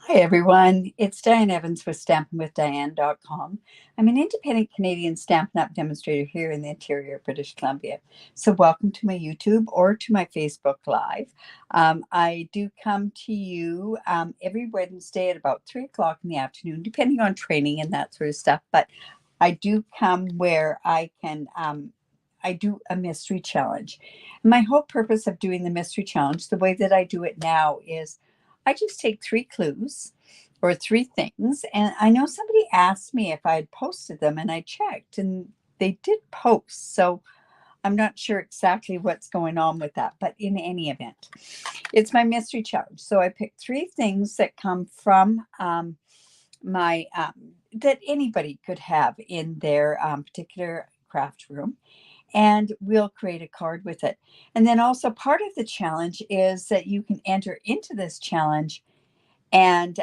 Hi everyone, it's Diane Evans with stampinwithdiane.com. I'm an independent Canadian Stampin' Up demonstrator here in the interior of British Columbia. So welcome to my YouTube or to my Facebook Live. I do come to you every Wednesday at about 3 o'clock in the afternoon, depending on training and that sort of stuff. But I do come where I do a mystery challenge. My whole purpose of doing the mystery challenge, the way that I do it now is I just take three clues or three things. And I know somebody asked me if I had posted them, and I checked and they did post. So I'm not sure exactly what's going on with that. But in any event, it's my mystery challenge. So I picked three things that come from my, that anybody could have in their particular craft room, and we'll create a card with it. And then also part of the challenge is that you can enter into this challenge, and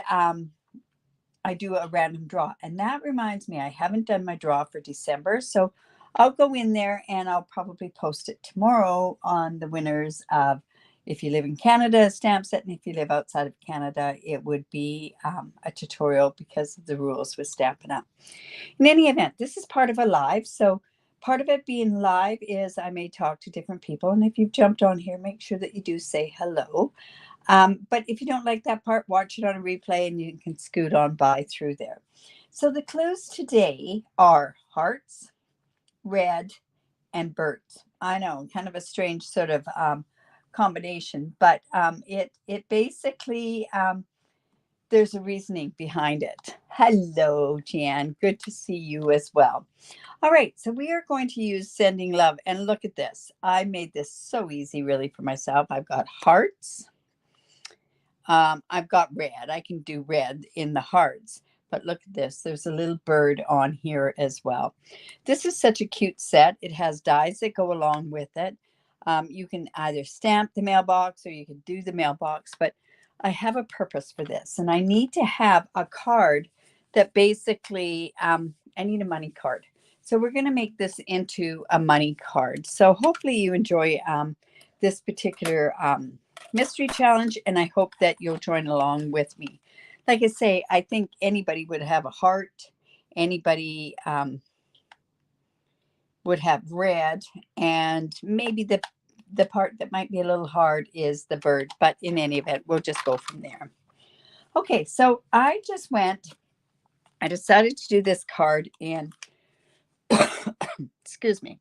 I do a random draw. And that reminds me, I haven't done my draw for December. So I'll go in there and I'll probably post it tomorrow on the winners of, if you live in Canada, a stamp set, and if you live outside of Canada, it would be a tutorial because of the rules with Stampin' Up. In any event, this is part of a live. So part of it being live is I may talk to different people. And if you've jumped on here, make sure that you do say hello. But if you don't like that part, watch it on a replay and you can scoot on by through there. So the clues today are hearts, red, and birds. I know, kind of a strange sort of combination, but it basically there's a reasoning behind it. Hello, Jan. Good to see you as well. All right, so we are going to use sending love, and look at this. I made this so easy, really, for myself. I've got hearts. I've got red. I can do red in the hearts. But look at this. There's a little bird on here as well. This is such a cute set. It has dies that go along with it. You can either stamp the mailbox or you can do the mailbox. But I have a purpose for this. And I need to have a card that basically, I need a money card. So we're going to make this into a money card. So hopefully you enjoy this particular mystery challenge, and I hope that you'll join along with me. Like I say, I think anybody would have a heart, anybody would have red, and maybe the part that might be a little hard is the bird, but in any event, we'll just go from there. Okay, so I decided to do this card in excuse me,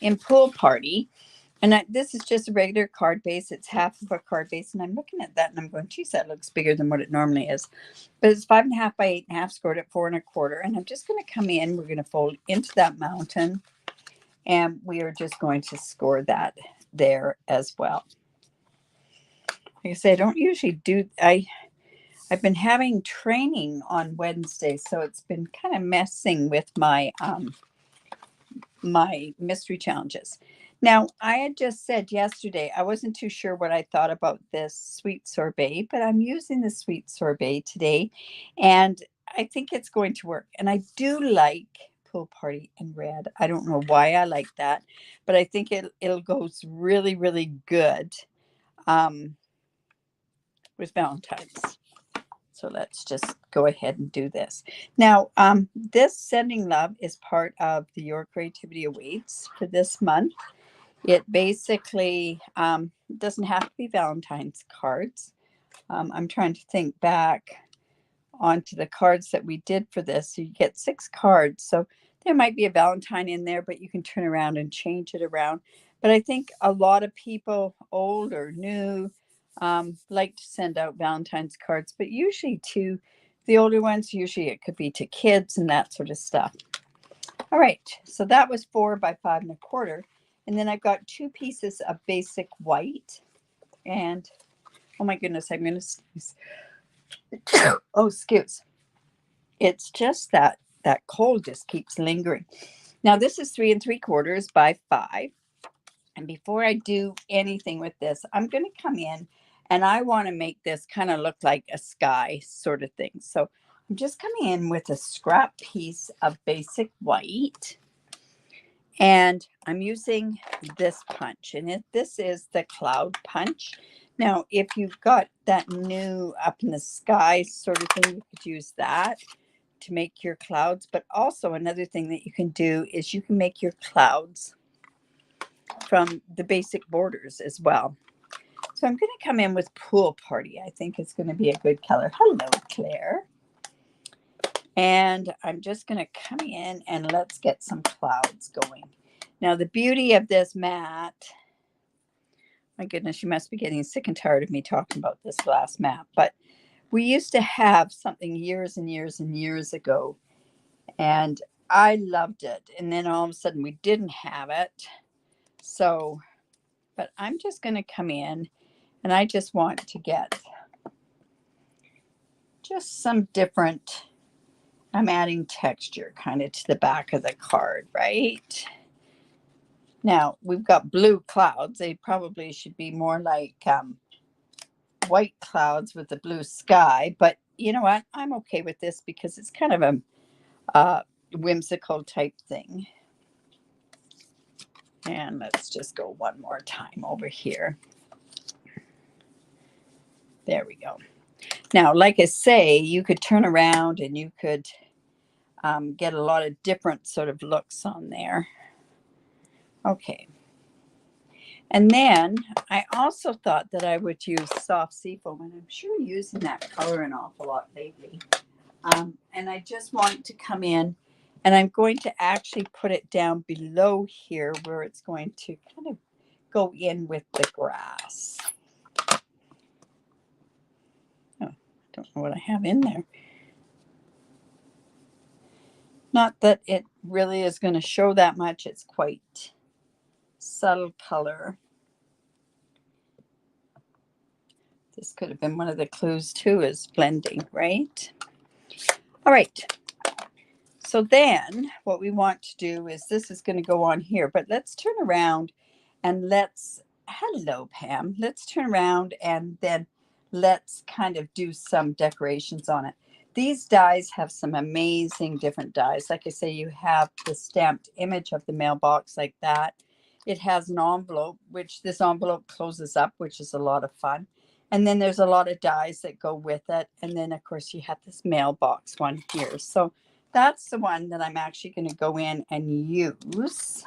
in Pool Party. And this is just a regular card base. It's half of a card base. And I'm looking at that and I'm going, geez, that looks bigger than what it normally is. But it's 5.5 by 8.5, scored at 4 1/4. And I'm just going to come in. We're going to fold into that mountain. And we are just going to score that there as well. Like I say, I don't usually do, I've been having training on Wednesday. So it's been kind of messing with my, my mystery challenges. Now, I had just said yesterday, I wasn't too sure what I thought about this sweet sorbet, but I'm using the sweet sorbet today, and I think it's going to work. And I do like Pool Party in red. I don't know why I like that, but I think it'll go really, really good with Valentine's. So let's just go ahead and do this. Now, this Sending Love is part of the Your Creativity Awaits for this month. It basically doesn't have to be Valentine's cards. I'm trying to think back onto the cards that we did for this. So you get 6 cards. So there might be a Valentine in there, but you can turn around and change it around. But I think a lot of people, old or new, like to send out Valentine's cards, but usually to the older ones, usually it could be to kids and that sort of stuff. All right, so that was 4 by 5 1/4. And then I've got 2 pieces of basic white. And oh my goodness, I'm going to sneeze. Oh, excuse. It's just that cold just keeps lingering. Now this is 3 3/4 by 5. And before I do anything with this, I'm going to come in and I want to make this kind of look like a sky sort of thing. So I'm just coming in with a scrap piece of basic white. And I'm using this punch. And this is the cloud punch. Now, if you've got that new up in the sky sort of thing, you could use that to make your clouds. But also another thing that you can do is you can make your clouds from the basic borders as well. So I'm going to come in with Pool Party. I think it's going to be a good color. Hello, Claire. And I'm just going to come in and let's get some clouds going. Now, the beauty of this mat, my goodness, you must be getting sick and tired of me talking about this glass mat, but we used to have something years and years and years ago, and I loved it. And then all of a sudden we didn't have it. So, but I'm just going to come in and I just want to get just some different, I'm adding texture kind of to the back of the card, right? Now we've got blue clouds. They probably should be more like white clouds with the blue sky, but you know what? I'm okay with this because it's kind of a whimsical type thing. And let's just go one more time over here. There we go. Now, like I say, you could turn around and you could get a lot of different sort of looks on there. Okay. And then I also thought that I would use soft seafoam, and I'm sure using that color an awful lot lately. And I just want to come in and I'm going to actually put it down below here where it's going to kind of go in with the grass. Oh, I don't know what I have in there. Not that it really is going to show that much. It's quite subtle color. This could have been one of the clues too, is blending, right? All right. So then what we want to do is this is going to go on here, but let's turn around and let's, hello, Pam. Let's turn around and then let's kind of do some decorations on it. These dies have some amazing different dies. Like I say, you have the stamped image of the mailbox like that. It has an envelope, which this envelope closes up, which is a lot of fun. And then there's a lot of dies that go with it. And then, of course, you have this mailbox one here. So that's the one that I'm actually going to go in and use.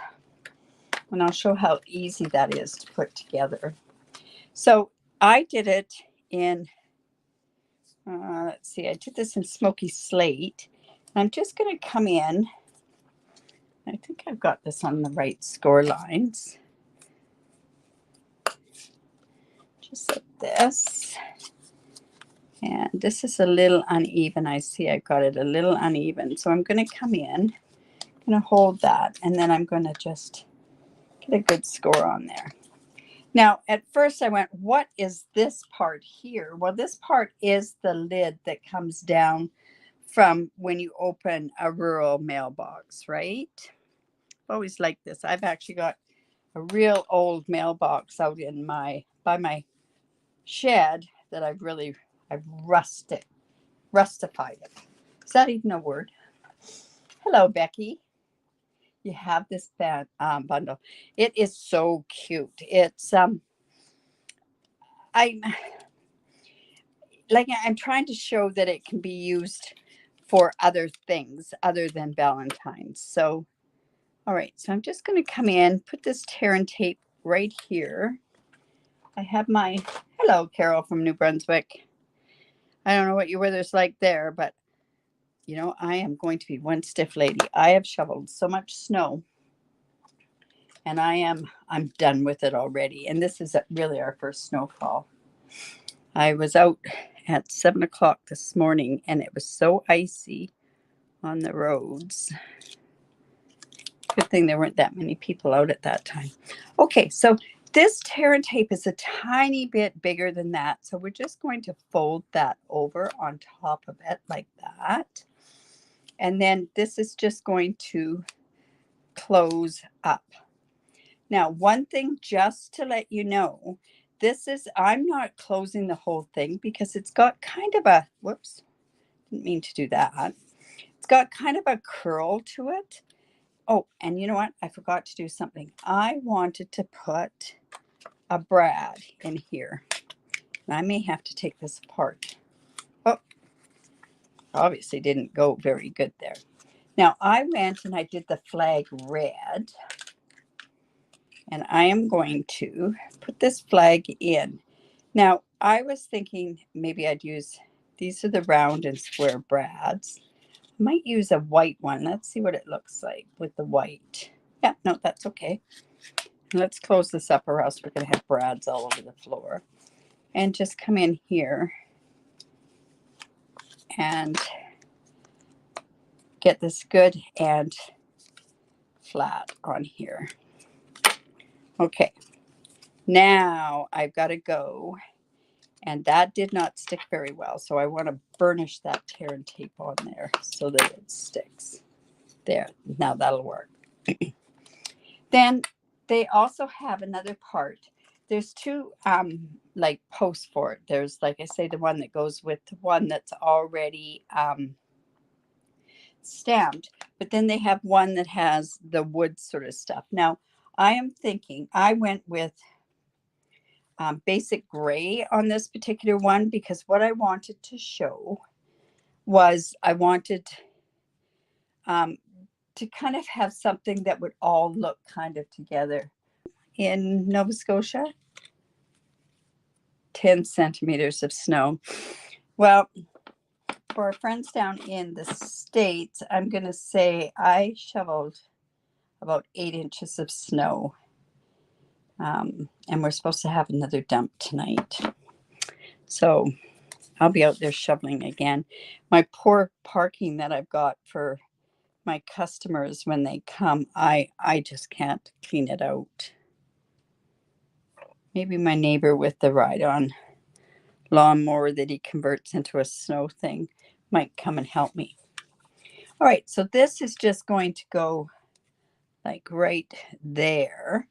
And I'll show how easy that is to put together. So I did it in, let's see, I did this in Smoky Slate. I'm just going to come in. I think I've got this on the right score lines. Just like this. And this is a little uneven. I see I got it a little uneven. So I'm going to come in, I'm going to hold that, and then I'm going to just get a good score on there. Now, at first I went, what is this part here? Well, this part is the lid that comes down from when you open a rural mailbox, right? I've always liked this. I've actually got a real old mailbox out in by my shed that I've rustified it. Is that even a word? Hello, Becky. You have this bundle. It is so cute. It's I'm trying to show that it can be used for other things other than Valentine's. So, all right. So I'm just going to come in, put this tear and tape right here. I have my, hello, Carol from New Brunswick. I don't know what your weather's like there, but you know, I am going to be one stiff lady. I have shoveled so much snow and I'm done with it already. And this is really our first snowfall. I was out at 7 o'clock this morning and it was so icy on the roads. Good thing there weren't that many people out at that time. Okay, so this tear and tape is a tiny bit bigger than that. So we're just going to fold that over on top of it like that. And then this is just going to close up. Now, one thing just to let you know, I'm not closing the whole thing because it's got kind of a, whoops, didn't mean to do that. It's got kind of a curl to it. Oh, and you know what? I forgot to do something. I wanted to put a brad in here. I may have to take this apart. Oh, obviously didn't go very good there. Now I went and I did the flag red. And I am going to put this flag in. Now, I was thinking maybe I'd use, these are the round and square brads. I might use a white one. Let's see what it looks like with the white. Yeah, no, that's okay. Let's close this up or else we're going to have brads all over the floor. And just come in here and get this good and flat on here. Okay, now I've got to go. And that did not stick very well. So I want to burnish that tear and tape on there so that it sticks. There. Now that'll work. Then they also have another part. There's two like posts for it. There's, like I say, the one that goes with the one that's already stamped. But then they have one that has the wood sort of stuff. Now, I am thinking I went with basic gray on this particular one because what I wanted to show was I wanted to kind of have something that would all look kind of together. In Nova Scotia, 10 centimeters of snow. Well, for our friends down in the States, I'm going to say I shoveled about 8 inches of snow. And we're supposed to have another dump tonight. So I'll be out there shoveling again. My poor parking that I've got for my customers when they come, I just can't clean it out. Maybe my neighbor with the ride-on lawnmower that he converts into a snow thing might come and help me. All right, so this is just going to go like right there.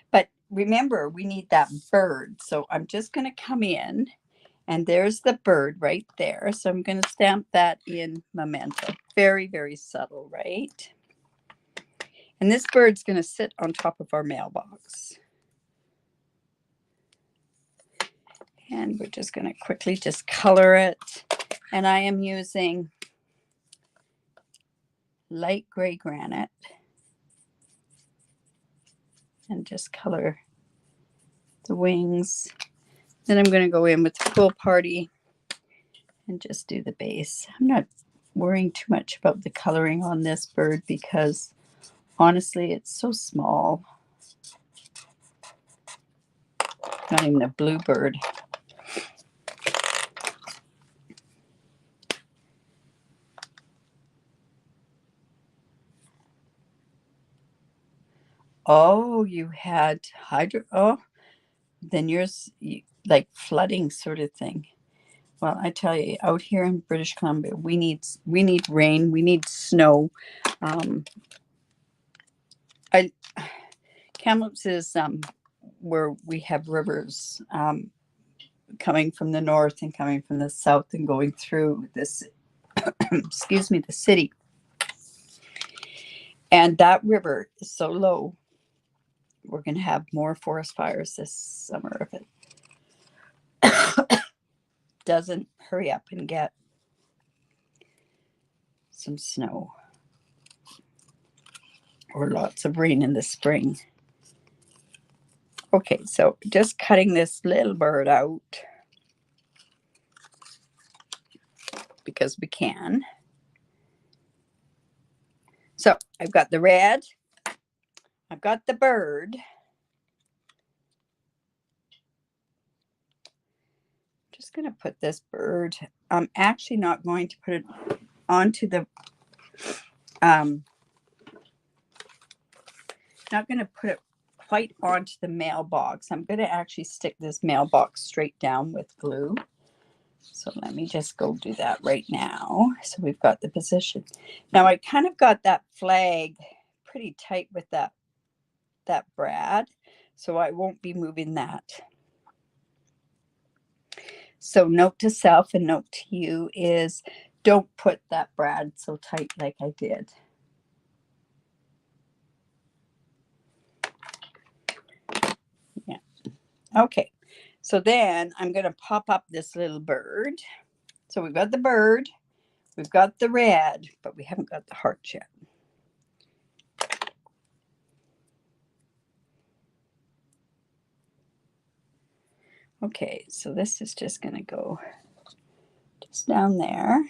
But remember, we need that bird. So I'm just going to come in. And there's the bird right there. So I'm going to stamp that in Memento. Very, very subtle, right? And this bird's going to sit on top of our mailbox. And we're just going to quickly just color it. And I am using light gray granite. And just color the wings. Then I'm going to go in with the Pool Party and just do the base. I'm not worrying too much about the coloring on this bird because honestly, it's so small. Not even a bluebird. Oh, you had hydro. Oh, then yours like flooding sort of thing. Well, I tell you, out here in British Columbia, we need rain, we need snow. Kamloops is where we have rivers coming from the north and coming from the south and going through this, excuse me, the city. And that river is so low, we're going to have more forest fires this summer if it doesn't hurry up and get some snow or lots of rain in the spring. Okay, so just cutting this little bird out because we can. So I've got the red, I've got the bird. Just going to put this bird. I'm actually not going to put it onto the not going to put it quite onto the mailbox. I'm going to actually stick this mailbox straight down with glue. So let me just go do that right now. So we've got the position. Now I kind of got that flag pretty tight with that brad. So I won't be moving that. So note to self and note to you is don't put that brad so tight like I did. Yeah. Okay. So then I'm going to pop up this little bird. So we've got the bird, we've got the red, but we haven't got the heart yet. Okay, so this is just going to go just down there.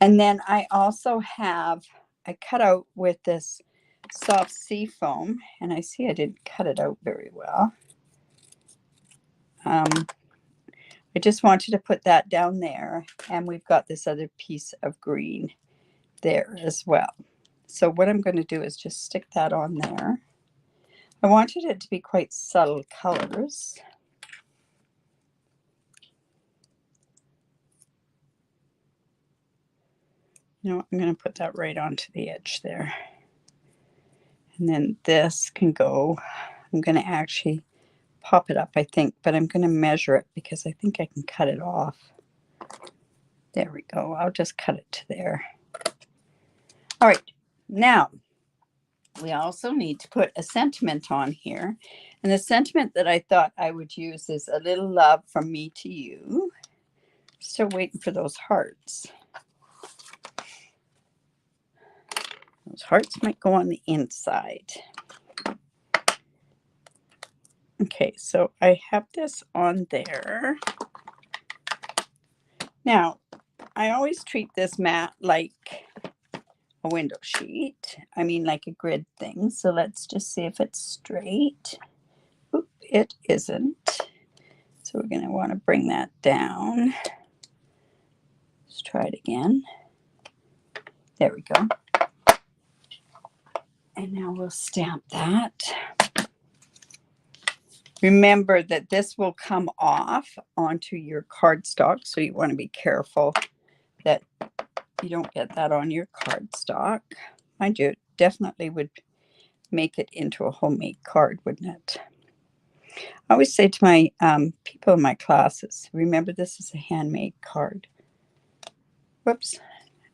And then I also have, I cut out with this soft sea foam, and I see I didn't cut it out very well. I just wanted to put that down there, and we've got this other piece of green there as well. So what I'm going to do is just stick that on there. I wanted it to be quite subtle colors. You know what, I'm going to put that right onto the edge there. And then this can go, I'm going to actually pop it up, I think, but I'm going to measure it because I think I can cut it off. There we go. I'll just cut it to there. All right. Now, we also need to put a sentiment on here. And the sentiment that I thought I would use is a little love from me to you. Still waiting for those hearts. Those hearts might go on the inside. Okay, so I have this on there. Now, I always treat this mat like a window sheet. I mean, like a grid thing. So let's just see if it's straight. Oop, it isn't. So we're going to want to bring that down. Let's try it again. There we go. And now we'll stamp that. Remember that this will come off onto your cardstock, so you want to be careful that you don't get that on your cardstock. Mind you, it definitely would make it into a homemade card, wouldn't it? I always say to my people in my classes, remember this is a handmade card. Whoops.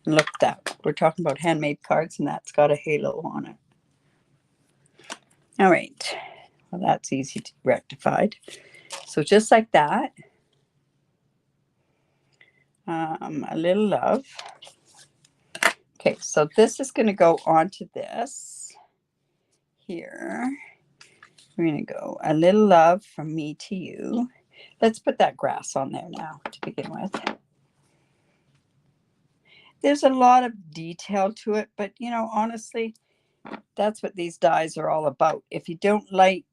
Look at that. We're talking about handmade cards, and that's got a halo on it. All right. Well, that's easy to be rectified. So just like that, a little love. Okay, so this is going to go onto this here. We're going to go a little love from me to you. Let's put that grass on there now to begin with. There's a lot of detail to it, but you know, honestly, that's what these dies are all about. If you don't like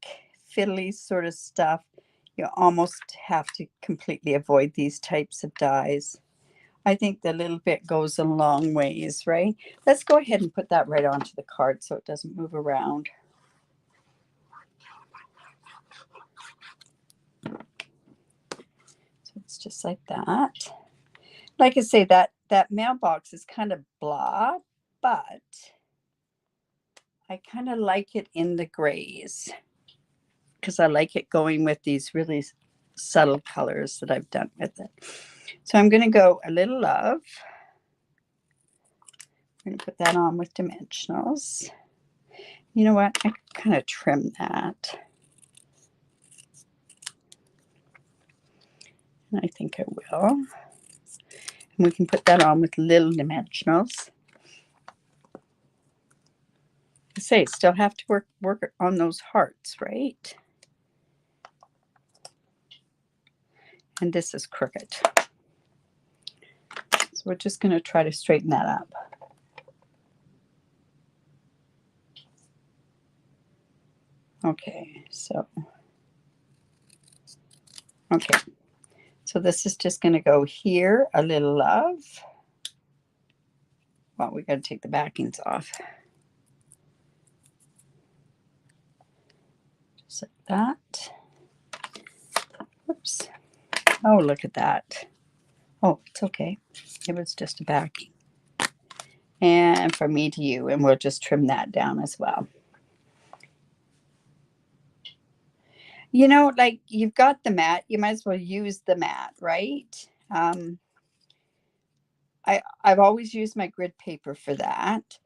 fiddly sort of stuff, you almost have to completely avoid these types of dies. I think the little bit goes a long ways, right? Let's go ahead and put that right onto the card so it doesn't move around. So it's just like that. Like I say, that mailbox is kind of blah, but I kind of like it in the grays because I like it going with these really subtle colors that I've done with it. So I'm going to go a little love. I'm going to put that on with dimensionals. You know what? I kind of trim that. And I think I will. And we can put that on with little dimensionals. I say, still have to work on those hearts, right? And this is crooked. So we're just going to try to straighten that up. Okay, so this is just going to go here, a little love. Well, we got to take the backings off. Just like that. Whoops. Oh, look at that. Oh, it's okay. It was just a backing. And from me to you, and we'll just trim that down as well. You know, like you've got the mat, you might as well use the mat, right? I've always used my grid paper for that.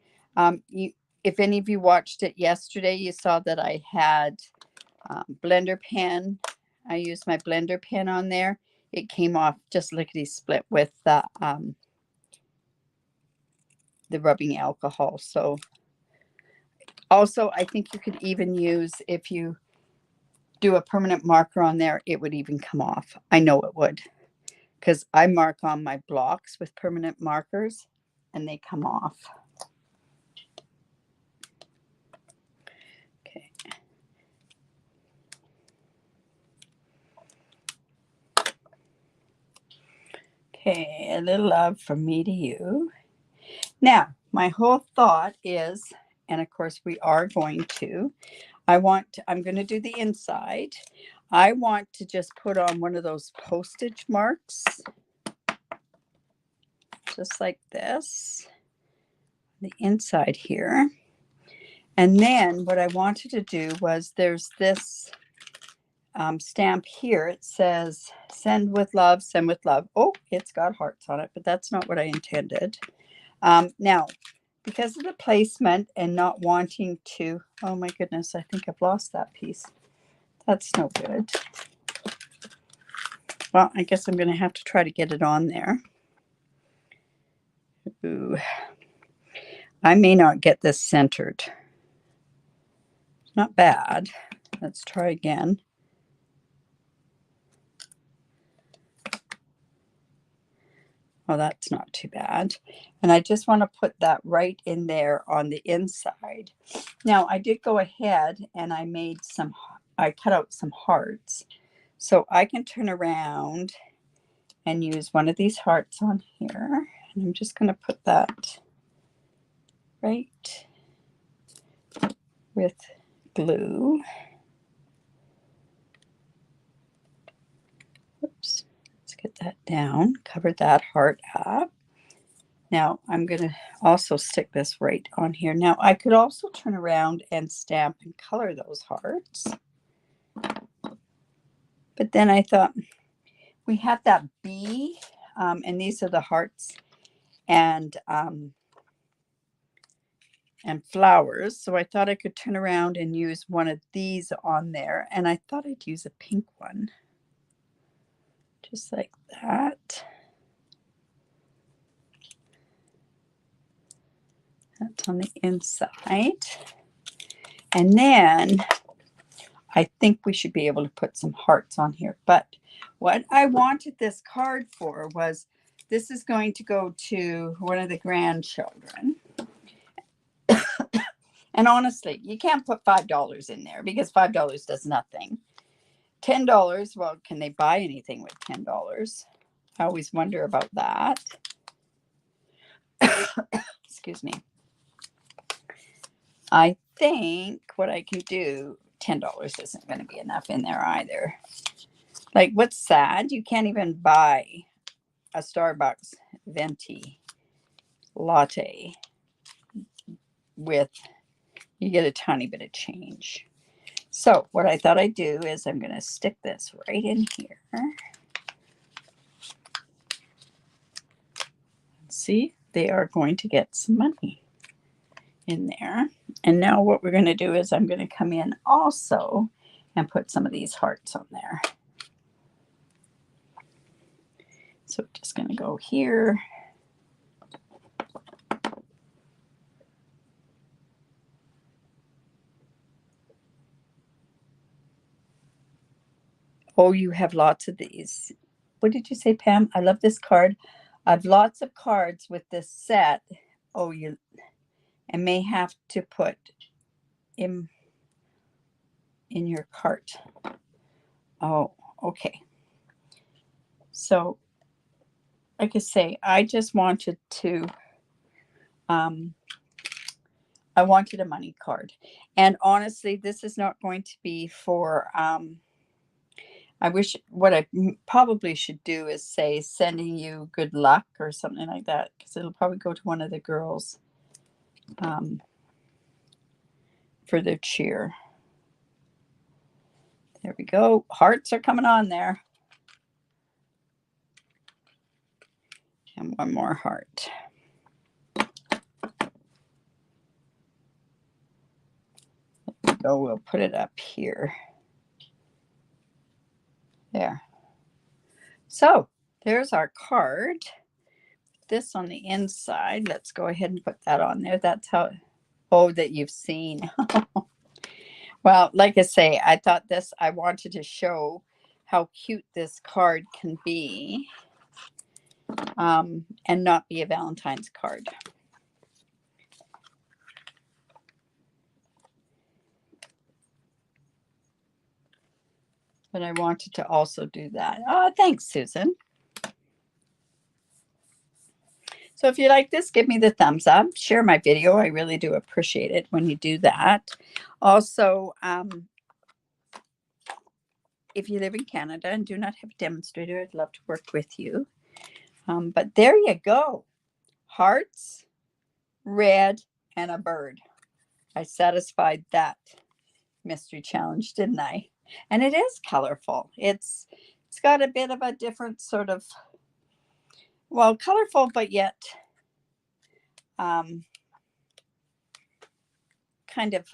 If any of you watched it yesterday, you saw that I had blender pen. I used my blender pen on there. It came off just lickety split with the rubbing alcohol. So also, I think you could even use, if you do a permanent marker on there, it would even come off. I know it would, because I mark on my blocks with permanent markers and they come off. Okay. Okay, a little love from me to you. Now, my whole thought is, and of course we are going to, I'm going to do the inside. I want to just put on one of those postage marks, just like this, the inside here. And then what I wanted to do was, there's this stamp here. It says, send with love, send with love. Oh, it's got hearts on it, but that's not what I intended. Now, because of the placement and not wanting to, oh my goodness, I think I've lost that piece. That's no good. Well, I guess I'm going to have to try to get it on there. Ooh. I may not get this centered. Not bad. Let's try again. Oh, that's not too bad. And I just want to put that right in there on the inside. Now, I did go ahead and I cut out some hearts. So I can turn around and use one of these hearts on here. And I'm just going to put that right with glue. Oops. Let's get that down. Cover that heart up. Now I'm going to also stick this right on here. Now I could also turn around and stamp and color those hearts. But then I thought, we have that bee, and these are the hearts and flowers. So I thought I could turn around and use one of these on there. And I thought I'd use a pink one. Just like that. That's on the inside. And then I think we should be able to put some hearts on here. But what I wanted this card for was, this is going to go to one of the grandchildren. And honestly, you can't put $5 in there because $5 does nothing. $10, well, can they buy anything with $10? I always wonder about that. Excuse me. I think what I can do, $10 isn't going to be enough in there either. Like, what's sad, you can't even buy a Starbucks venti latte with, you get a tiny bit of change. So what I thought I'd do is I'm going to stick this right in here. See, they are going to get some money in there. And now what we're going to do is I'm going to come in also and put some of these hearts on there. So just going to go here. Oh, you have lots of these. What did you say, Pam? I love this card. I have lots of cards with this set. Oh, you and may have to put in your cart. Oh, okay. So, like I say, I just wanted to, I wanted a money card. And honestly, this is not going to be for, I wish, what I probably should do is say, sending you good luck or something like that, because it'll probably go to one of the girls for their cheer. There we go. Hearts are coming on there. And one more heart. There we go. We'll put it up here. There. So there's our card. This on the inside. Let's go ahead and put that on there. That's how, oh, that you've seen. Well, like I say, I thought this, I wanted to show how cute this card can be, and not be a Valentine's card. But I wanted to also do that. Oh, thanks, Susan. So if you like this, give me the thumbs up. Share my video. I really do appreciate it when you do that. Also, if you live in Canada and do not have a demonstrator, I'd love to work with you. But there you go. Hearts, red, and a bird. I satisfied that mystery challenge, didn't I? And it is colorful. It's got a bit of a different sort of, well, colorful, but yet kind of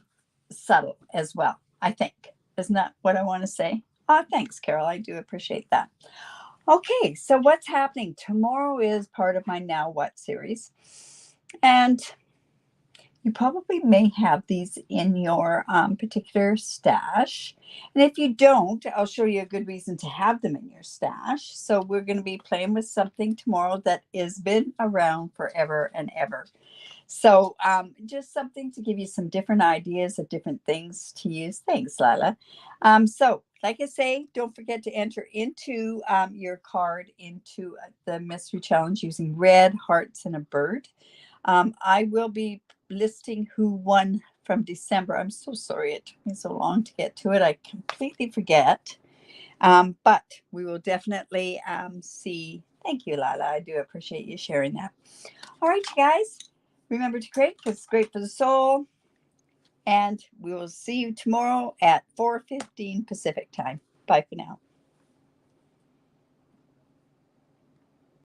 subtle as well, I think. Isn't that what I want to say? Oh, thanks, Carol. I do appreciate that. Okay, so what's happening? Tomorrow is part of my Now What series. And you probably may have these in your particular stash. And if you don't, I'll show you a good reason to have them in your stash. So we're going to be playing with something tomorrow that has been around forever and ever. So just something to give you some different ideas of different things to use. Thanks, Lila. So like I say, don't forget to enter into your card into the mystery challenge using red, hearts, and a bird. I will be listing who won from December. I'm so sorry it took me so long to get to it. I completely forget. But we will definitely see. Thank you, Lila. I do appreciate you sharing that. All right, you guys. Remember to create because it's great for the soul. And we will see you tomorrow at 4:15 Pacific time. Bye for now.